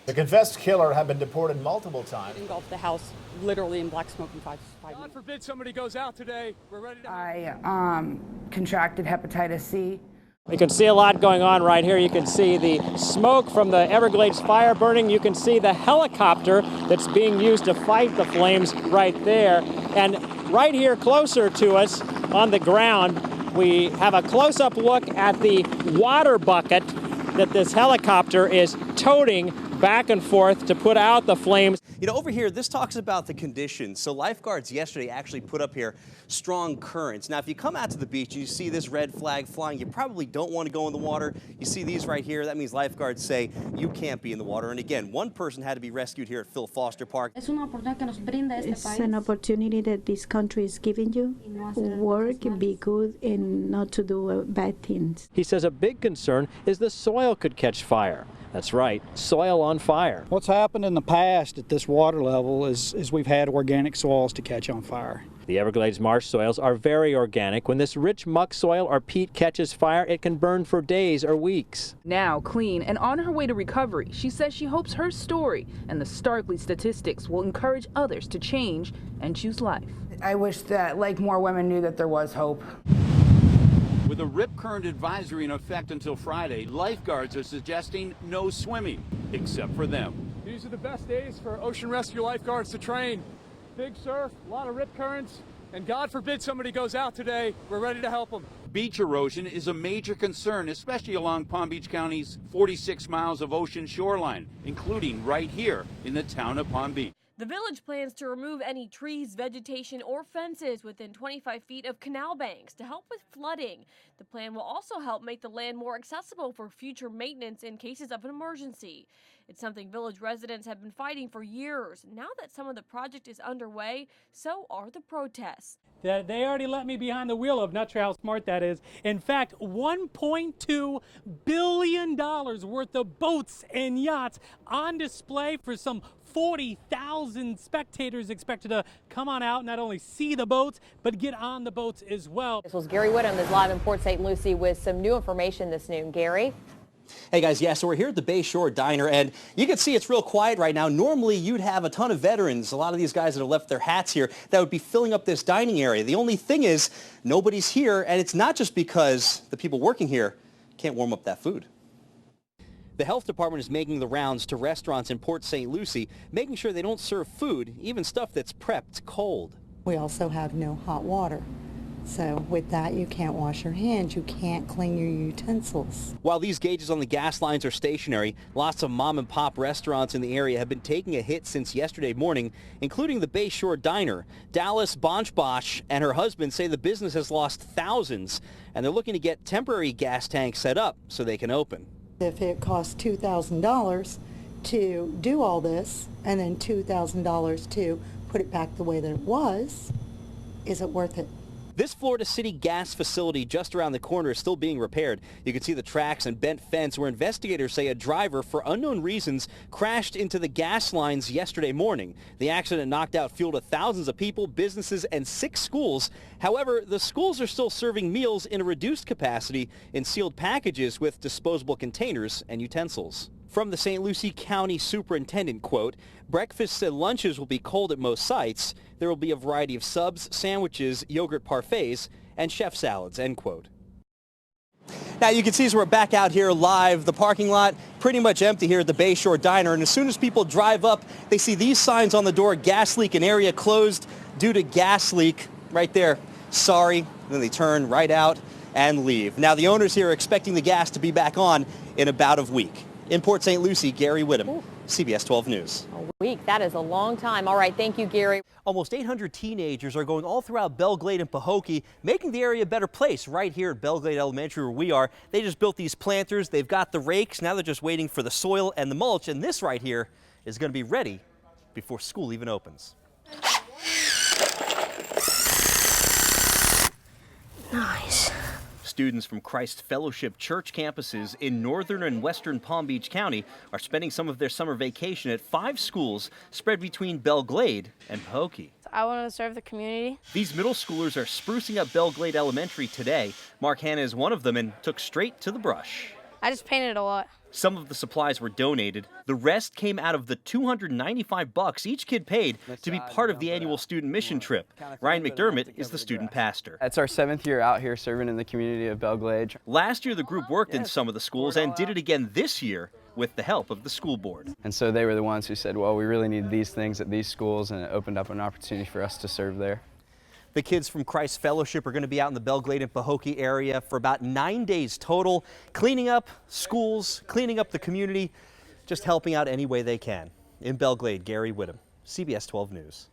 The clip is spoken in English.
The confessed killer had been deported multiple times. Engulfed the house literally in black smoke in five God minutes. forbid somebody goes out today. We're ready to. I contracted hepatitis C. You can see a lot going on right here. You can see the smoke from the Everglades fire burning. You can see the helicopter that's being used to fight the flames right there. And right here closer to us on the ground, we have a close-up look at the water bucket that this helicopter is toting back and forth to put out the flames. You know, over here, this talks about the conditions. So lifeguards yesterday actually put up here strong currents. Now, if you come out to the beach and you see this red flag flying, you probably don't want to go in the water. You see these right here. That means lifeguards say you can't be in the water. And again, one person had to be rescued here at Phil Foster Park. It's an opportunity that this country is giving you. Work, be good, and not to do bad things. He says a big concern is the soil could catch fire. That's right, soil on fire. What's happened in the past at this water level is we've had organic soils to catch on fire. The Everglades marsh soils are very organic. When this rich muck soil or peat catches fire, it can burn for days or weeks. Now clean and on her way to recovery, she says she hopes her story and the starkly statistics will encourage others to change and choose life. I wish that more women knew that there was hope. With a rip current advisory in effect until Friday, lifeguards are suggesting no swimming, except for them. These are the best days for ocean rescue lifeguards to train. Big surf, a lot of rip currents, and God forbid somebody goes out today. We're ready to help them. Beach erosion is a major concern, especially along Palm Beach County's 46 miles of ocean shoreline, including right here in the town of Palm Beach. The village plans to remove any trees, vegetation, or fences within 25 feet of canal banks to help with flooding. The plan will also help make the land more accessible for future maintenance in cases of an emergency. It's something village residents have been fighting for years. Now that some of the project is underway, so are the protests. They already let me behind the wheel of, not sure how smart that is. In fact, $1.2 billion worth of boats and yachts on display for some 40,000 spectators expected to come on out, not only see the boats, but get on the boats as well. This was Gary Whittam is live in Port St. Lucie with some new information this noon. Gary? Hey guys, yeah, so we're here at the Bay Shore Diner, and you can see it's real quiet right now. Normally, you'd have a ton of veterans, a lot of these guys that have left their hats here, that would be filling up this dining area. The only thing is, nobody's here, and it's not just because the people working here can't warm up that food. The health department is making the rounds to restaurants in Port St. Lucie, making sure they don't serve food, even stuff that's prepped cold. We also have no hot water. So with that, you can't wash your hands, you can't clean your utensils. While these gauges on the gas lines are stationary, lots of mom and pop restaurants in the area have been taking a hit since yesterday morning, including the Bay Shore Diner. Dallas Bonchbosch and her husband say the business has lost thousands, and they're looking to get temporary gas tanks set up so they can open. If it costs $2,000 to do all this and then $2,000 to put it back the way that it was, is it worth it? This Florida City gas facility just around the corner is still being repaired. You can see the tracks and bent fence where investigators say a driver, for unknown reasons, crashed into the gas lines yesterday morning. The accident knocked out fuel to thousands of people, businesses, and 6 schools. However, the schools are still serving meals in a reduced capacity in sealed packages with disposable containers and utensils. From the St. Lucie County Superintendent, quote, breakfasts and lunches will be cold at most sites. There will be a variety of subs, sandwiches, yogurt parfaits, and chef salads, end quote. Now you can see as we're back out here live, the parking lot pretty much empty here at the Bay Shore Diner. And as soon as people drive up, they see these signs on the door, gas leak, an area closed due to gas leak right there. Sorry. And then they turn right out and leave. Now the owners here are expecting the gas to be back on in about a week. In Port St. Lucie, Gary Whittam, CBS 12 News. A week, that is a long time. All right, thank you, Gary. Almost 800 teenagers are going all throughout Belglade and Pahokee, making the area a better place right here at Belglade Elementary where we are. They just built these planters, they've got the rakes, now they're just waiting for the soil and the mulch, and this right here is going to be ready before school even opens. Nice. Students from Christ Fellowship Church campuses in northern and western Palm Beach County are spending some of their summer vacation at 5 schools spread between Belglade and Pahokee. I want to serve the community. These middle schoolers are sprucing up Belglade Elementary today. Mark Hanna is one of them and took straight to the brush. I just painted a lot. Some of the supplies were donated. The rest came out of the $295 each kid paid to be part of the annual student mission trip. Ryan McDermott is the student pastor. It's our 7th year out here serving in the community of Belglade. Last year, the group worked in some of the schools and did it again this year with the help of the school board. And so they were the ones who said, well, we really need these things at these schools, and it opened up an opportunity for us to serve there. The kids from Christ Fellowship are going to be out in the Belglade and Pahokee area for about 9 days total, cleaning up schools, cleaning up the community, just helping out any way they can. In Belglade, Gary Whittam, CBS 12 News.